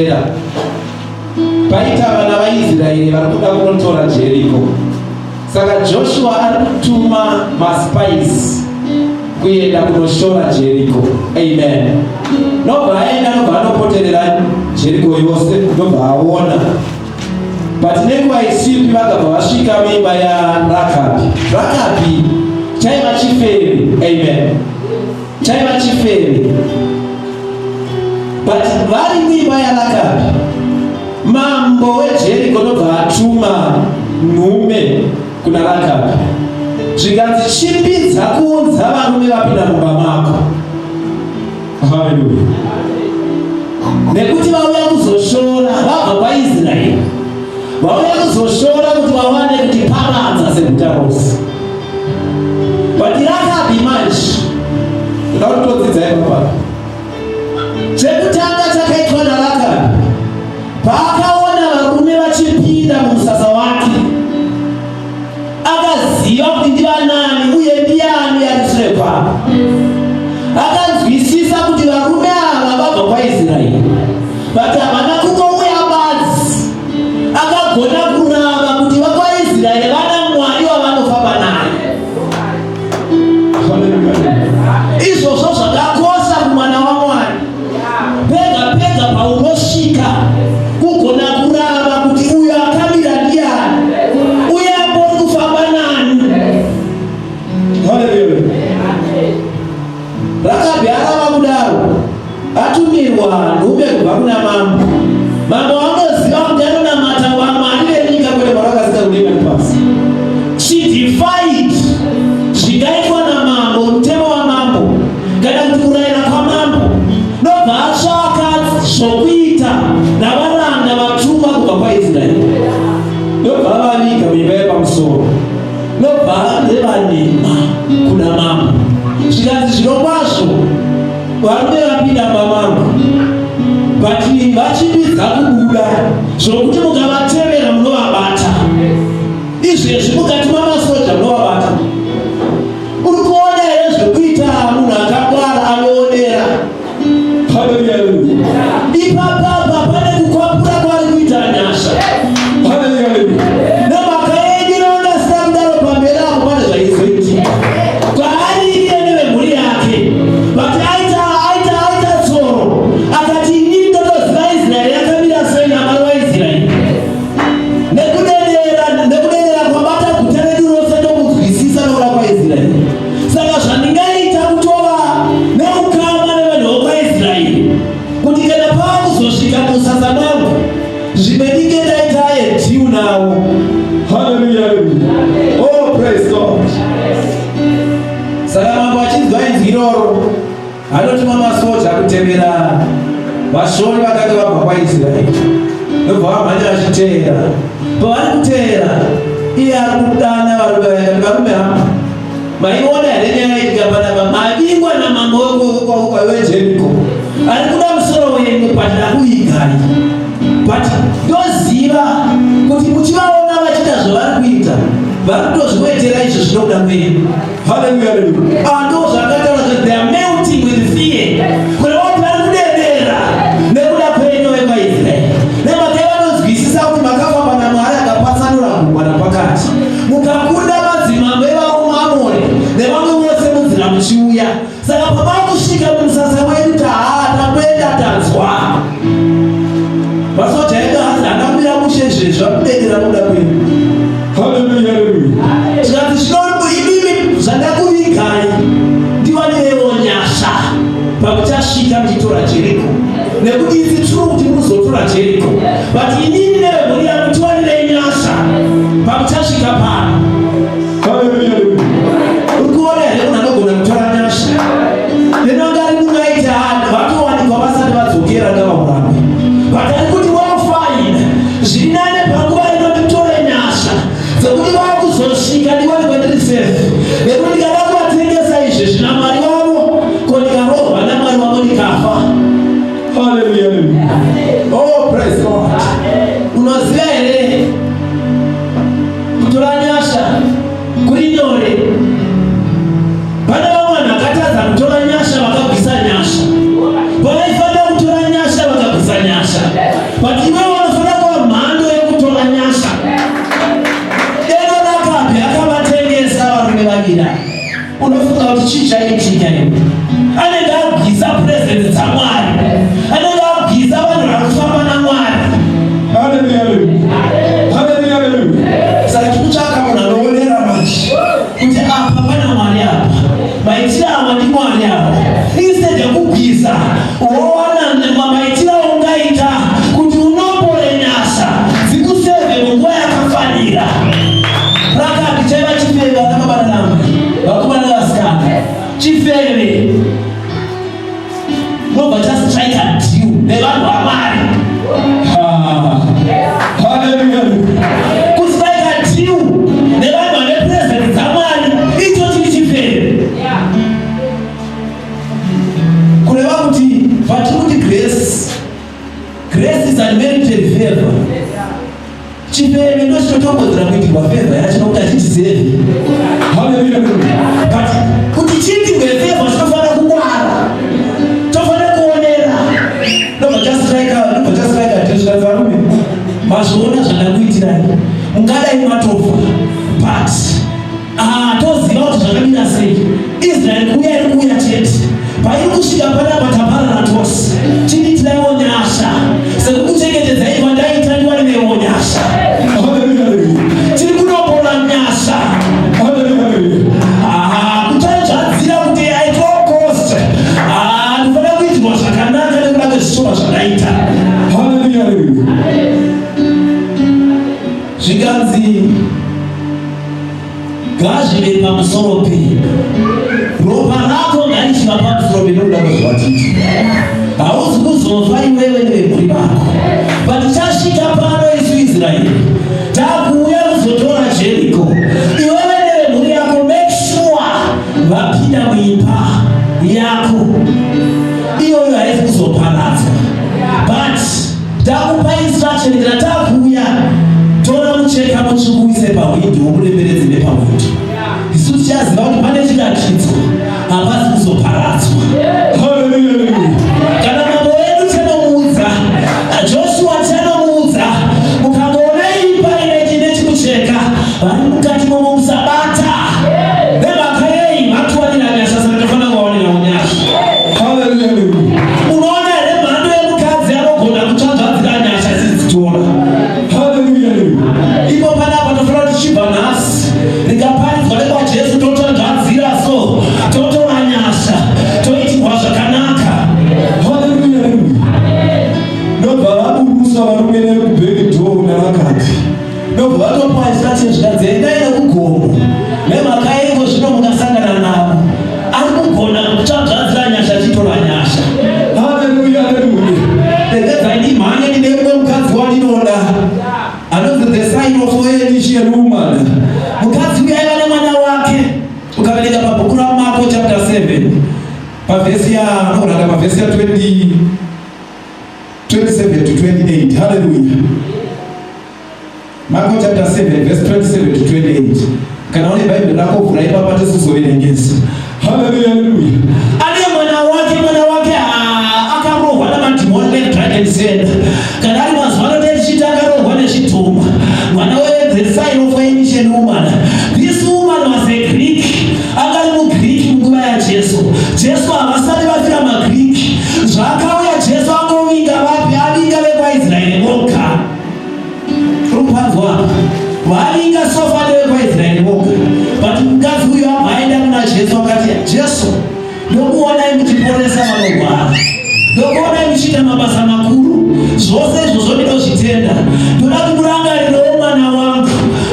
Paita vana vaIsraeri varikuda kunotora Jeriko. Saka Joshua arikutuma maspies kuenda kunoshora Jeriko. Amen. Nobva aenda nobva anopoterera Jeriko yose nobva aona. But nenguva isipi vakabva vasvika muimba yaRakabi. Rakabi chaiva chifeve. Amen. Chaiva chifeve. But vari muimba yaRakabi, mambo weJeriko nobva atuma nhume kuna Rakabi zvikanzi chipidza kuudza varume vapinda mumba mako. Haleluya. Nekuti vauya kuzoshora vabva kwaIsraeri, vauya kuzoshora kuti vawane kuti paradza seguta rose. But Rakabi manje ndoda kutodzidzai papa. Chekutanga chakaitwa naRakabi, paakaona varume vachipinda mumusasa wake, akaziva kuti ndivanani uye ndiani ari shure kwavo. Akanzwisisa kuti varume ava vabva kwaIsraeri, but havana kutouya badzi. Akagona kurava kuti vakwaIsraeri vana Mwari wavanofamba naye. Izvozvo zvakakosha kumwana waMwari. Pega pega paunosvika kugona kurava kuti uyo akamira ndiani, uyo ambori kufamba nani. Haleluya. Rakabi arava kudaro, atumirwa nhume kubva kuna mambo. Mambo anoziva kuti anonamata vamwari venyika kwete varakasika kudenga nepasi. She defied zvingaitwa namambo, mutemo wamambo kana kuti kurayira kwamambo. Nobva atsvaka zvokuita navaranda vatumwa kubva kwaIsraeri. Nobva avaviga muimba yepamusoro, nobva nevanema kuna mambo. Zvikanzi zvirokwazvo varume vapinda pamambo, but vachibidza kubuda zvokuti mukavatevera munovabata. Izvezvi mukati mamasoja munovabata. Uri kuona here zvekuita munhu akangwara anoonera. Haleluya. Ipapapa pane kukwapura kwari kuita nyasha. Haleluya. Nemhaka yenyu inoonasira kudaro pamberi apo pane zvaizoitika kwaari iye nevemhuri yake. But aita tsoro akati inini ndotoziva Israeri yakamira sei naMwari waIsraeri. Nekudedera kwabata guta redu rose ndokunzwisisa nokuda kwaIsraeri. Saka zvandingaita kutova neukama nevanhu vokwaIsraeri kuti kana paakuzosvika musasa mangu zvimedike ndaita edhiu nawo. Haleluya. Oh, praise God. Saka mambo achinzwa inzwi iroro anotuma masoja kutevera vashori vakati vabva kwaIsraeri. Ndobva vamhanya vachiteera. Pavari kuteera, iye ari kudana varume hama, maiona here nyaya itika panapa? Mavingwa namambo weJeriko ari kuda musoro wenyu pandakuyigari. But ndoziva kuti muchivaona vachita zvavari kuita vari kutozviwetera izvo zvinokuda kwenyu. Haleluya. Ando zvakataura kuti they are melting with fear. Kuna vanhu vari kudedera nekuda kwenyu vekwaIsraeri. Nemhaka vanonzwisisa kuti makafamba naMwari akapatsanura mugwara pakati, mukakunda madzimambo evaAmori nevamwe vose munzira muchiuya. Saka pavakusvika mumusasa wedu takwenda tanzwa masoja edu hanzi akamira mushezvezva kudedera muda kwenyu. Haleluya. Tikati imimi zvandakuvigai ndiwanewo nyasha pakuchasvika muchitora Jeriko. Nekuti isi true kuti muzotora Jeriko, but inini nevemhuri yangu tiwanirei nyasha pakuchasvika pano. Haleluya. Uri kuona here munhu anogona kutora nyasha? Nenangari mungaita vatowanikwa vasati vadzokera ngavamurambe. But ari kuti wafine zviri nane panguva ino nditore nyasha dzekuti vakuzosvika ndiwanikwa ndiri safe. Nekuti ndikada kuvatengesa izvezvi naMwari wavo ko ndikarohwa naMwari wavo ndikafa. Haleluya. Oh, praise God. Unoziva here But iwe wanafanya kwa mando ya kutola nyasha. Eno nakapi akabatengeza warume bagira. Unafuka ukichicha ichicha hiyo. Anenda kugiza presence za Mwari. Anenda kugiza wanu nakufama na Mwari. Hallelujah. Sasa kitu chaka unalolera maji. Kuti apa bana Mwari hapa. Maitira wani Mwari hapa. Instead ya kugiza, wana maitira ungaita kuti unopole nyasa. Zikuseve mungwa ya kafanyira. Raka kicheva chifeva na mabana namu. Wakubana na waskana. Chifeve. No, but just strike at you. They want to marry. Hallelujah. Ku strike at you. They want to represent zamani. Ito chifeve. Kule wakuti, patukuti grace. Grace is unmerited favor. Chifeve ndo chitotopo zinakuiti kwa favor. Ya chinokuta chiti zevi. Hallelujah. But kuti chiti kwa favor, chitofana kukwara. Chitofana kuonera. No, but just like a tension varume. Mazona zanakuitira. Mungada imatofa. But tozi watu zanabina sei. Israel kuya cheti. Pairu kushika pada patapara na tosi. Chini tunaonyasha. Sasa kuchekete zaidi wadai tani wale meonyasha. Chini kunopola nyasha. Kutanja zila kute aitokos. Nufana kuitu washakanaka na kuna kisoma shanaita. Hallelujah. Shiganzi gaji lepa msoropi. Ropa nako ngaishi hapa msoropi ndio kwa watiti. Hauzi kuzofai wewe ni muri bako. Batashika pano isu Israeli. Takuya uzotora Jericho. Iwewe ni muri yako, make sure wapida mwipa yako. Iyo haifu kuzopanaza. But takupa instruction takuya tora mcheka mchukuise pa windu umulemereze ne pa windu. Isuchazi abantu manejina kitso abazi kuzoparazwa. Hallelujah. Kana mambo yenu tena muuza. Joshua tena muuza. Mukagona ipa ile jine chikucheka. Bali mukati mwa msabata. Beba kai watu wanina sasa ndofana waone na onyasha. Hallelujah. Unaona ile mando ya mkazi hapo kuna kuchanja zikanyasha sisi tuona. Hallelujah. Ipo pana hapo tofauti chibanas. Nikapani kwa leo Yesu toto ndazira so. Toto anyasha. Toiti kwa shakanaka. Hallelujah. No babu musa warumene kubeki to na wakati. No babu pa isati shikaze ina kugomo. Mema kaengo shino mukasanga na nabo. Akukona kuchanja zanyasha chito anyasha. Hallelujah. Hallelujah. Zaidi manye ni ndio mkazi walinoda. Another the sign of a she woman. Mkazi yeye na mwana wake. Ukapeleka papo kuna Marko chapter 7. Pafesia na Pafesia 27 to 28. Hallelujah. Marko chapter 7 verse 27 to 28. Kanaone Bible lako furahi hapa tu sio nyingezi. Hallelujah. Hallelujah. Ale mwana wake akaroho na matimoni dragon said. Kanali mazwano tena shitaka roho na shituma. Mwana wewe the sign of a Nishien woman. This woman was a Greek. Akali Greek mkuba ya Yesu. Yesu abasali bafika ma Greek. Zakawa ya Yesu akominga wapi alinga kwa Israeli woka. Rumpazwa. Walinga sofa lewe kwa Israeli woka. But mkazi huyo aenda na Yesu wakati ya Yesu. Ndogo wanayemtiporesa malogwa. Ndogo wanayemshita mabasa makuru. Zose zozote zitenda. Tunakumuranga Roma na wangu.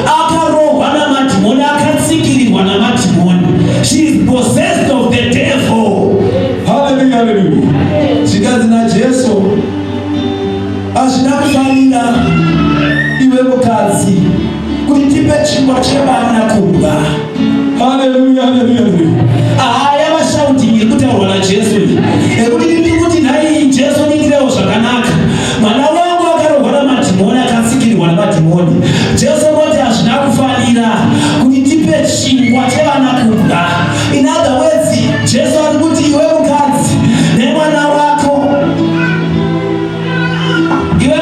Akaroho na matimoni akatsikirwa na matimoni. She is possessed of the devil. Hallelujah. Hallelujah. Shikazi na Yesu. Ashinakufanira iwe mukazi. Kuitipe chimbo cheba na kubwa. Hallelujah. Hallelujah. Aya bashauti kutawa na Yesu. Kuti nai Yesu ni leo shakanaka. Mwana wangu akaroho na matimoni akasikirwa na matimoni. Yesu wote ashinakufanira kuitipe chimbo cheba na kubwa. In other words, Yesu alikuti iwe mukazi. Ne mwana wako. Iwe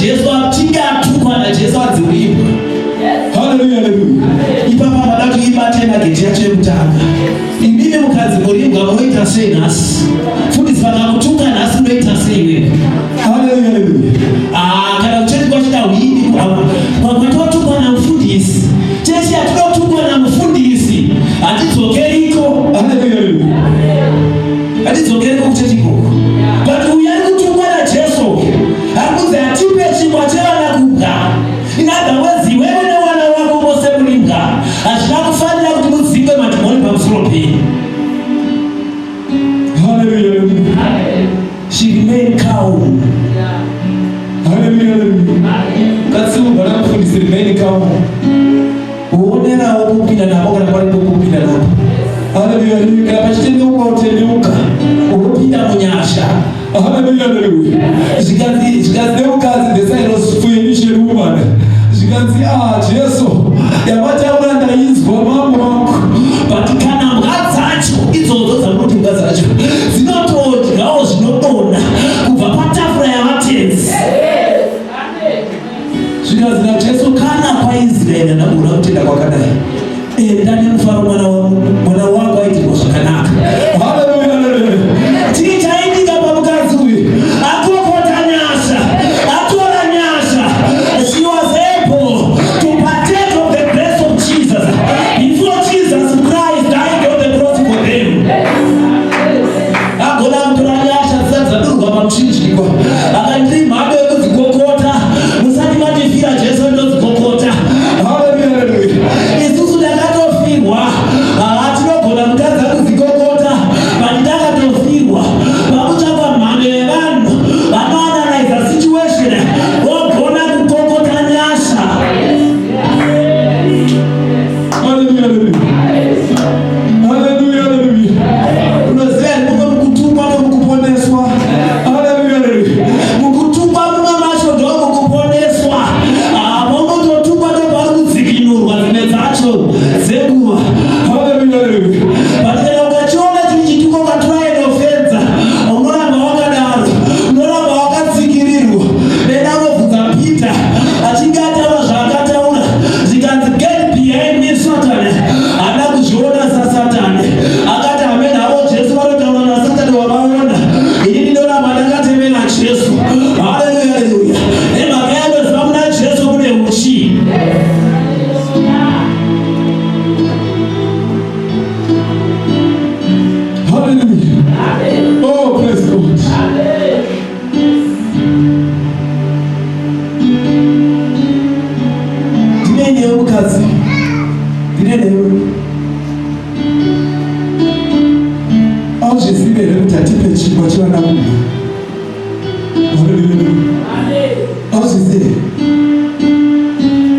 Jesu atinga atukwa na Jesu adziwimba. Haleluya, haleluya. Ipapa madatu ibatena geti chemutanga. Imime mukazi mulimbwa muita sei nasi. Fundi sana kutuka nasi muita sei wewe. Haleluya, haleluya. Kana uchezi kwa shida wini kwa watoto kwa na mfundisi. Jeshi atuko na mfundisi. Atitokeriko. Haleluya, haleluya. Atitokeriko kucheziko. But uyali kutukwa na Jesu. Akuze atipe chimwa chela na kuka. Inada wezi wewe na wana wako mose mulimga. Ashina kufanya kutumuzike matumoni pa msuropi. Hallelujah. She remained calm. Hallelujah. Katsu bana mfundisi remain calm. Uonera ukupina na boga na pale ukupina na. Hallelujah. Kapashitende ukoteluka. Ukupina munyasha. Hallelujah. Zikazi ukazi desairos fuyenishe rumana. Zikazi Jesu yabata ulanda izwa mambo patikana mgazacho izozo za muti mgazacho zinotoji gao zinotona kuva patafura ya matezi. Zikazi na Jesu kana kwa Israeli na unaotenda kwa kadai ndani mfano mwana wako haiti kwa shakanaka. Hallelujah, hallelujah. Tita hindi kapa mkazi huyu akokota nyasha atola nyasha. She was able to partake of the grace of Jesus before Jesus Christ died on the cross for them. Akola mtola nyasha sasa ndugu kama mchichi kwa akandima abe kuzikokota musani majifira Jesu ndo zikokota. Hallelujah, hallelujah. Yesu ndakatofirwa atinogola mkazi kuzikokota bandaka tofirwa pakucha kwa mane vanhu vanoanalyze situation vogona kukokota nyasha. Hallelujah, hallelujah. Hallelujah, hallelujah. Unoziva mungu mkutumwa ndo mkuponeswa. Hallelujah, hallelujah. Mkutumwa mungu masho ndo mkuponeswa. Mungu ndo tumwa ndo wakuzikinurwa zimezacho zekuwa. Hallelujah, hallelujah. Patikana ukachona chituko katwaye ofenza unoramba wakadaro unoramba wakatsikirirwa nenanovuka Pita achingataura zvaakataura zikanzi get behind me Satan. Ada kuzviona saSatani akati amene avo Jesu vanotaura naSatani wavaona ini ndinoramba ndakatemera Jesu. Haleluya, haleluya. Nemhaka yandoziva muna Jesu kune uchi. Hallelujah. Oh, praise God. Dinene ukazi. Dinene. Aujezibere utatipe chikwa chiwa na Mungu. Hallelujah. Aujezibere.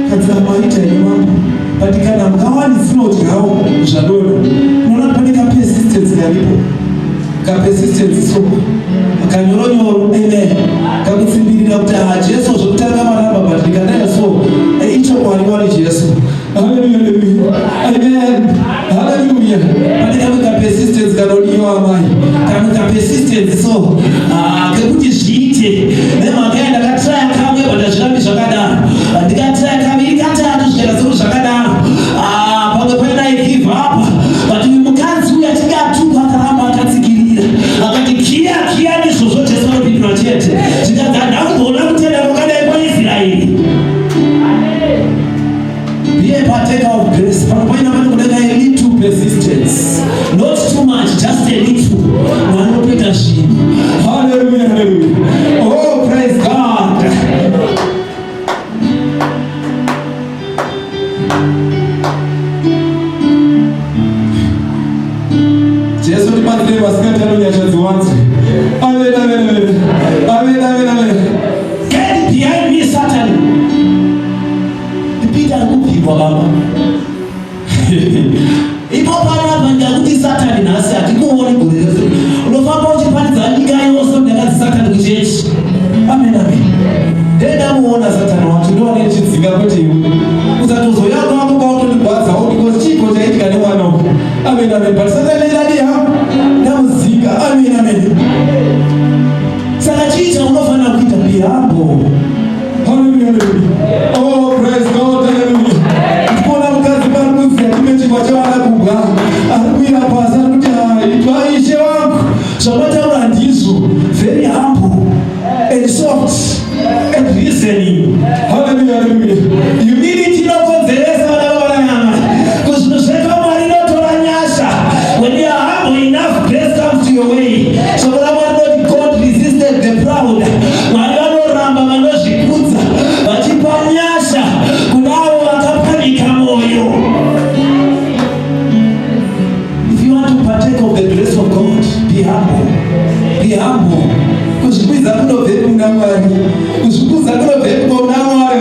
Katika maisha ya mambo patikana mkawani float hao mshadoro. Unaona panika persistence yalipo. Ka persistence so. Kanyoronyo amen. Kakutsimbirira kuti Jesu zvokutanga maramba patikana so. Icho kwani Jesu. Hallelujah, hallelujah. Amen. Hallelujah. Panika ka persistence kanodiwa amai. Ka persistence so. Kekuti zviite. Nemakaenda katraya kamwe badazvirambi zvakadaro. Ndikatraya kaviri katatu zvikazuru zvakadaro. Pamwe paina give up. But mukadzi uyu atingatuka akaramba akatsikirira. Akati kia ndizvozvo Jesu anopindura chete. Zvikadzi handakugona kutenda kwakadai kwaIsraeri. Be a partaker of grace. Pamwe paina vanogona a little persistence. Not too much, just a little. Vanopita zvinhu. Hallelujah, hallelujah. Oh, praise God. Jesu ndipatie vasikati vanonyasha ziwanzi. Amen, amen, amen. Amen, amen, amen. Get behind me, Satan. Peter kupigwa baba. Ipo pana ndakuti Satan nasi atikuoni kulezo. Unofamba uchipanidza nyika yose ndakati Satan kuchechi. Amen, amen. Deda muona Satan watu ndio anechitsinga kuti uzatozo yako hapo kwa utondibadza because chiko chaitika nemwana uko. Amen, amen. But Satan ndadi hapo ndamuzika. Amen, amen. Saka chicha unofana kuita pia hapo. listening. Hallelujah, hallelujah. Humility inokonzeresa vana kuzvinosvika Mwari inotora nyasha. When you are humble enough, grace comes to your way. So when God resisted the proud, Mwari vanoramba vanozvikudza vachipa nyasha kunavo vakapanika moyo. If you want to partake of the grace of God, be humble. Be humble. Kuzvikudza kunobve kuna Mwari. Kuzvikudza kunobve kuna Mwari.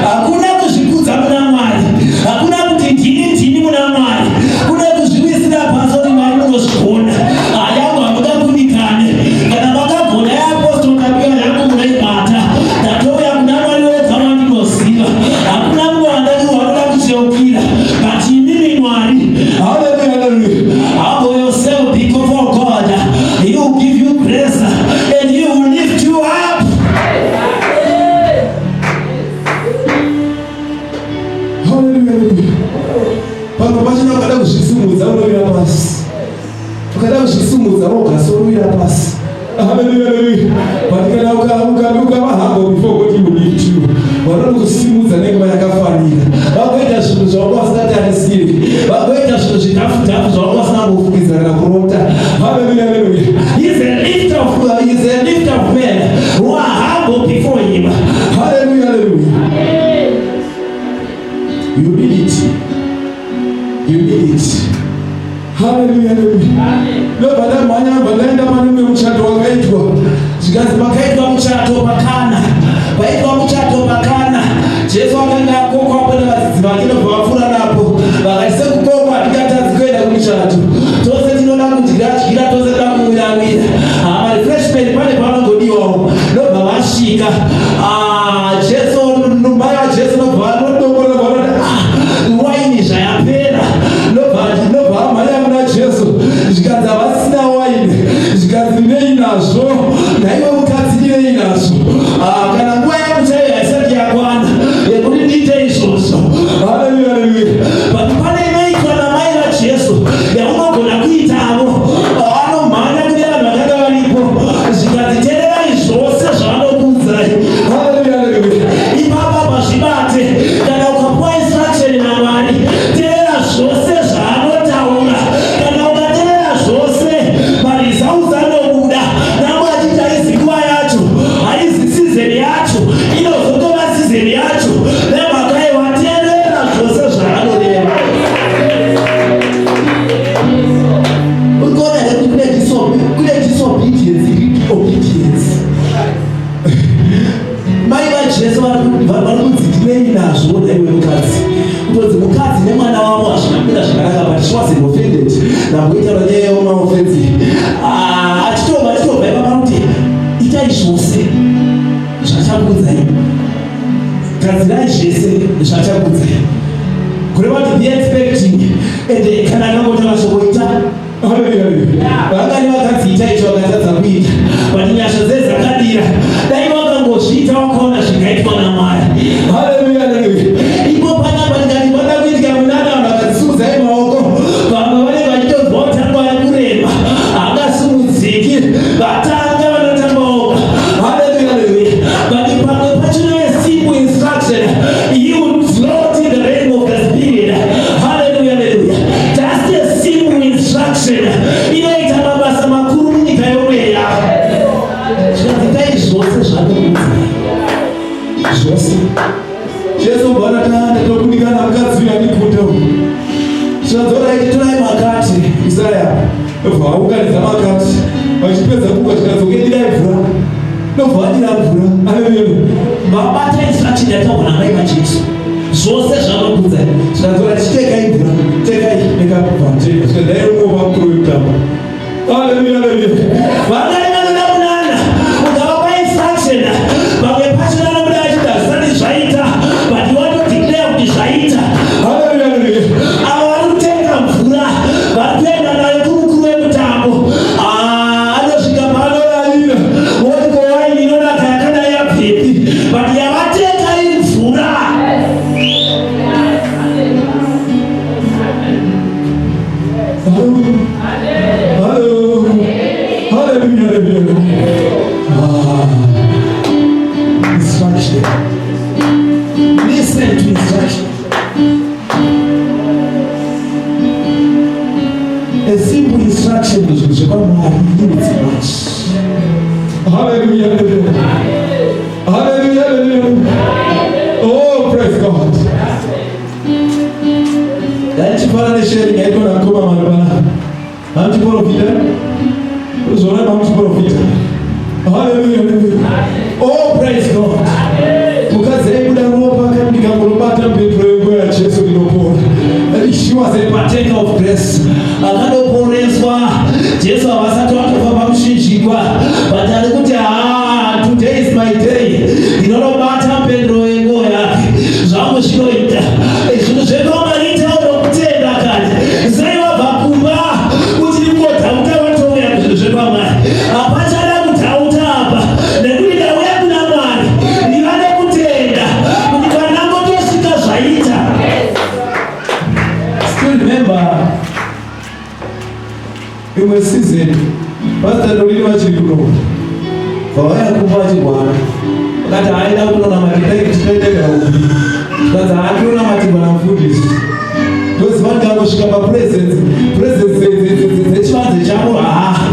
Hakuna kuzvikudza kuna Mwari. Hakuna kuti ndini muna Mwari. Kuna kuzviwisira pasi kuti Mwari unozvikona. Hayangu hamuda kunikane. Kana makagona yeapostoli kapiwa yangu munaibata. Ndatouya kuna Mwari wega wandinoziva. Hakuna mumwe wanoda kucheukira. But imimi Mwari. Hallelujah, hallelujah. Humble yourself before God. He will give you grace and He will lift you up. Hallelujah. Pano pachina ukada kuzvisumudza unovira pasi. Ukada kuzvisumudza unogasouira pasi. Hallelujah. But kana ukavahamba before God will lift you. Vanokusimudza nenguva yakafanira. Vakuita zvinhu zvawanga usingatarisiri. Vakuita zvinhu zvitafu zvawanga usingambofungidza kana kurota. Hallelujah, hallelujah. He's a lifter of men who are humble before Him. Hallelujah, hallelujah. Humility. Hallelujah, hallelujah. Nobada manya balaenda manume mchato wakaitwa. Zikazi pakaitwa mchato pakana. Paitwa mchato pakana. Jesu akaenda koko hapo na vadzidzi vake ndobva napo. Vakatise kukokwa tikatadzi kuenda kumchato. Tose tinoda kudyira tose toda kumwiramira. Refreshment pane panongodiwawo. Ndobva vasvika. Jesu mai vaJesu ndobva vanodongorera waini zvayapera. Ndobva mai amuna Jesu zvikanzi havasina waini. Zvikanzi neinazo. Naiwe mukadzi neinazo. Kana nguva yangu chaiyo haisati yakwana yekuti ndiite izvozvo. Hallelujah, hallelujah. But pane inoitwa namai vaJesu yaunogona kuitavo. Vanomhanya kune vanhu vakanga varipo. Zvikanzi teererai zvose zvavanokuudzai. Hallelujah, hallelujah. Ipapa pazvibate kana ukapuwa instruction naMwari, teerera zvose zvaanotaura. Kana ukateerera zvose, maresults anobuda. Namwe achiti haizi nguva yacho, haizi season yacho, inozotova season yacho. Nemhaka yewateerera zvose zvaanoreva. Unoona here kune disobedience. Mai vaJesu varikudzikinei nazvo naiwe mukadzi. Kutodzi mukadzi nemwana wavo hazvinamira zvakanaka, but she wasn't offended. Nakuitaura nyaya yeumaofensi. Achitobva ipapa kuti itai zvose zvachakuudzai. Gadzirai zvese zvachakuudzai. Kureva kuti be expecting. And kana akangoti vazoita. Vangani vakadziita icho vakatadza kuita. But nyasha dzezakadira. Dai vakangozviita wakaona zvingaitwa naMwari. Hallelujah, hallelujah. Ipo panapa ndikati panda kuitika munana vanhu vakadzisudzai maoko. Vamwe vanenge vachitobva kutanga vari kurema. Havangasimudziki. Vatanga vanotamba oga. Hallelujah, hallelujah. But pamwe pachino simple instruction. You would float in the rain of the Spirit. Hallelujah, hallelujah. Just a simple instruction. Inoita mabasa makuru munyika yomweya. Zvikazitai zvose zvanokuudzai. Zvose. Jesu bwana ndokundikana mukadzi uyu andikuta. Zvadzora ichitorai makati Isaya. Vaunganidza makati. Vachipedza kuka zvikadzokedirai mvura. Ndobvanira mvura. Haleluya. Vabata instruction yataurwa namai vaJesu. Zvose zvanokuudzai. Zvadzora chitekai mvura. Tekai nekabva. Zvikadai umwe vakuru wekutamba. Haleluya, haleluya. Vangani vanoda kunana. Ukavapa instruction. Vamwe pacho vanobuda vachiti hazvisati zvaita. But you want to declare kuti zvaita. Haleluya, haleluya. Ava vari kutenga mvura. Vari kuenda nayo kumukuru wemutambo. Anosvika paanoravira. Woti kowaini inonaka yakadai yabvepi. But yavatenga iri mvura. Hallelujah. instruction. Listen to instruction. A simple instruction is much. Hallelujah. Hallelujah. Oh, praise God. That's part of the sharing. I don't know. I'm to profit. I'm to profit. Hallelujah. Oh, praise God. Because they would have overcome the Gamurubata Petro where Jesus will open. She was a partaker of grace. Jesus was a daughter of Amshishikwa. But I look at today is my day. You know about Pedro and Goya. Zamushinoita. It's the Gomarita of Tenda. Say of Akumba, which you put out of the Shibama. A Pachana Mutauta. The Rida Webnaman. You are the Mutenda. You can now go to Sika Shaita. Still remember. In my season, Pastor Dolly was in Guru. For I am watching one. That I don't know my take straight out. Because I don't know what you want to do. Those one guy was a presence, the chance, the Jamu,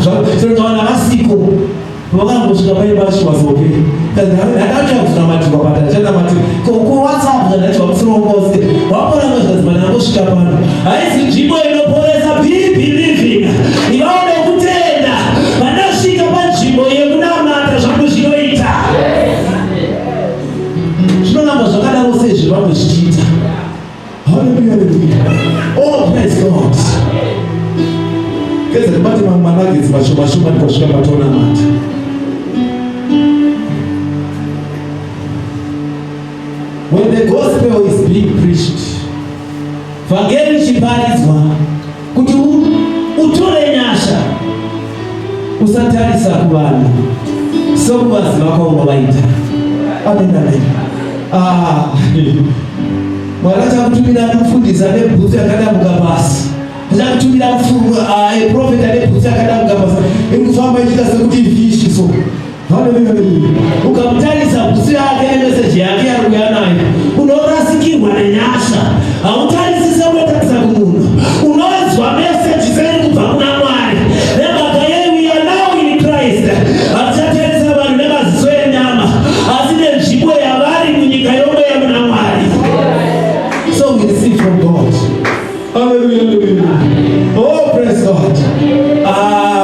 so don't ask you. Program was the way was okay. Because I don't know much about that. What's up? That's what's wrong with it. What was my Namushkapan? I see Jimo in the police are believing. You all know who did that. But now she can punch you, you know, not as a Mushioita. She don't have a Sakana say she was cheat. Hallelujah. Oh, praise God. Guess the bottom of my leg is Mashuma Koshka tournament. When the gospel is being preached, fageni chiparizwa kuti utore nyasha usatarisa kubana sokubazi vakaoma vaita amen. Mwala chakutumira mufundisi anebhutsu yakadamuka pasi, chakutumira profeta anebhutsu yakadamuka pasi, ikufamba ichita sekuti ifishi so. Hallelujah. Ukamtarisa bhutsu yake nemeseji yake yaruya nayo, unorasikirwa nenyasha. Hautarisisa unotarisa kumunhu, unozwa meseji zenu kubva kuna Mwari. Nemhaka yedu we are now in Christ. Hatichatarisa vanhu nemaziso enyama, asi nenzvimbo yavari munyika yomwe yamuna Mwari. So we receive from God. Hallelujah. Oh, praise God.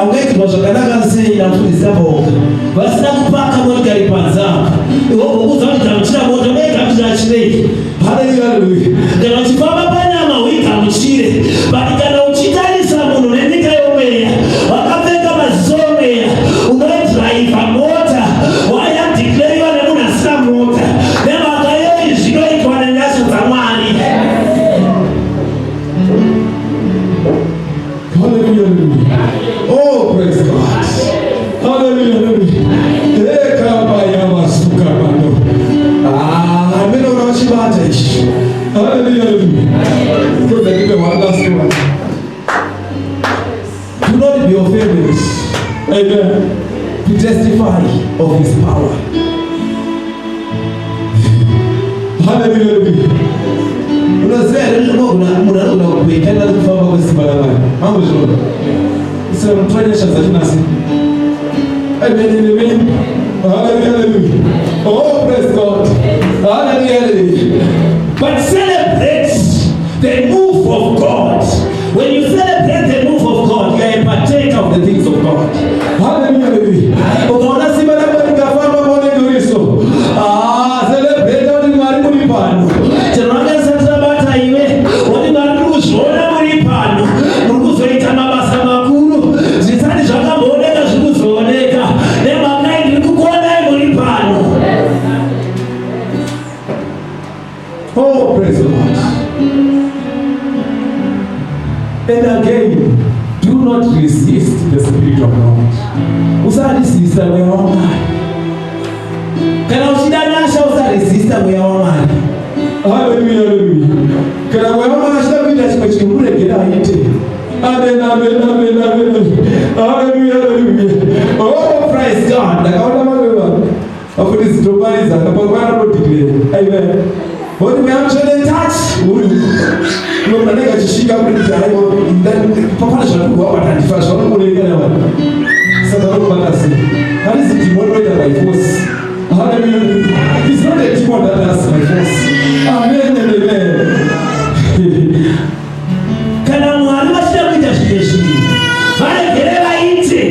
Ungaitwa zvakanaka sei namufundisa boga. Vasina kupaka motikari panzako. Iwo kuza kuti tamuchira moto megamuchira chirei. Hallelujah. Kana uchifamba panyama uikamuchire. But kana uchitarisa munhu nenyika yomweya, wakapfeka maziso omweya, unodraivha mota, wayadhikleriwa nemunhu asina mota. Nemhaka yeyu zvinoitwa nenyasha dzaMwari. Hallelujah. Oh, praise God. Hallelujah. I don't know Shibatish. Hallelujah. Because I give one last one. Do not be offended. Amen. To testify of His power. Hallelujah. Hallelujah. Oh, praise God. Hallelujah. But celebrate the move of God. When you celebrate the move of God, you are a partaker of the things of God. Hallelujah. Celebrate what you are doing. Oh, praise the Lord. And again, do not resist the Spirit of God. Usaresist mweya wa Mwari. Kana ushidanyasha usaresist mweya wa Mwari. Hallelujah. Kana mweya wa Mwari ashitakuita chimwe chikuregera aite. Amen, amen, amen, amen. Hallelujah. Oh, praise God. Ndakaona mawewa. Hapo ni sitomaliza kapambana ndo declare. Amen. When we are in touch, we mnanega chishika hapo ni tayari ndani papa na shatu kwa hapa tatifa shatu kuelekea wapi. Sasa ndo bakasi. Hali si timono ita by force. Hallelujah. It's not a demon that has by force. Amen and amen. Kana mwalimu ashirika shishi. Vale gereva ite.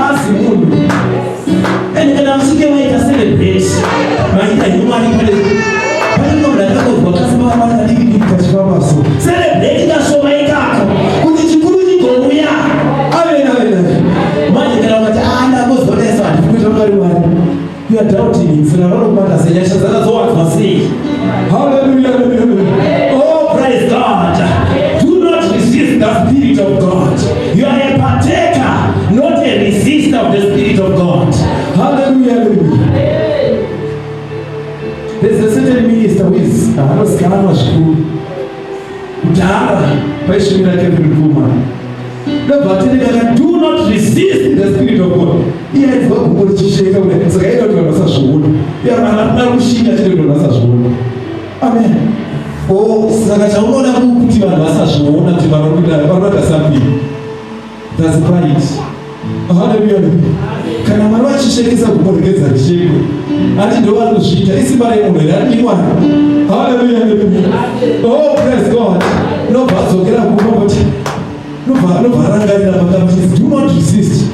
Asi mundu. Kana msike waita celebrate. Maana nyuma ni pale. Pale ndo mnataka kwa sababu hata hivi kashfa baso. Celebrate na soma ikako. Kujichukuru ni gomuya. Amen amen. Maana kana wakati ana bozo lesa kutoka wale. You are doubting. Sina roho mpaka senyesha sana zo watu wasi. Hallelujah. Oh, praise God. Do not resist the Spirit of God. You are a partaker, not a resistor of the Spirit of God. Hallelujah. There's a certain minister who is anasikana shukuru. Utaara paishi bila Kevin Kuma. Do not resist the Spirit of God. Iya hivyo kukuchishika ule. Sasa hiyo ndio tunasema shughuli. Ya anakushika kile ndio tunasema shughuli. Amen. Oh, sasa chaona kuti vanhu vasazviona kuti vanoda something. That's pride. Hallelujah. Kana Mwari vachishekesa kuporekeza risheko, ati ndo vanozviita isimba remunhu here ari Mwari. Hallelujah. Oh, praise God. Nobva adzokera kumapoti nobva arangarira pakati do not resist.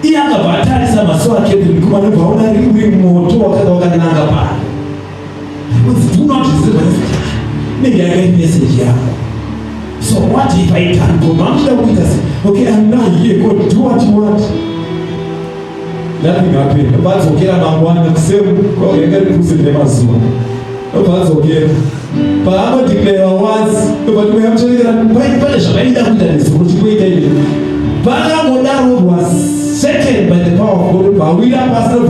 Iye akabva atarisa maso ake kuma nobva aona uri moto wakananga pari. Do not resist. Maybe I get message yako. So what if I can go? Okay, I'm now here. God, do what you want. Nothing happened. That's okay. I'm one the same. Oh, you got to put in the mazuo. That's okay. But I'm going to declare once. But we have to get a punish. I don't know this. What you wait. But I'm was second by the power of God. But we are pastor.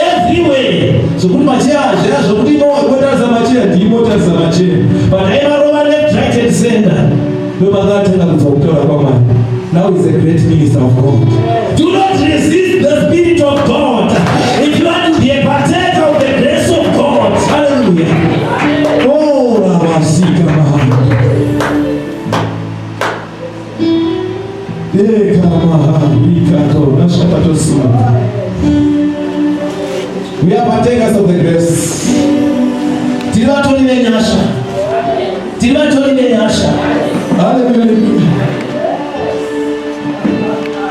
Everywhere. So put my chair. So put what are some chair? Demotor some chair. But I am over left, right, and center. Now he's a great minister of God. Do not resist the Spirit of God. If you want to be a partaker of the grace of God. Hallelujah. Oh, Rabasika Maha. We are partakers of the grace. Hallelujah.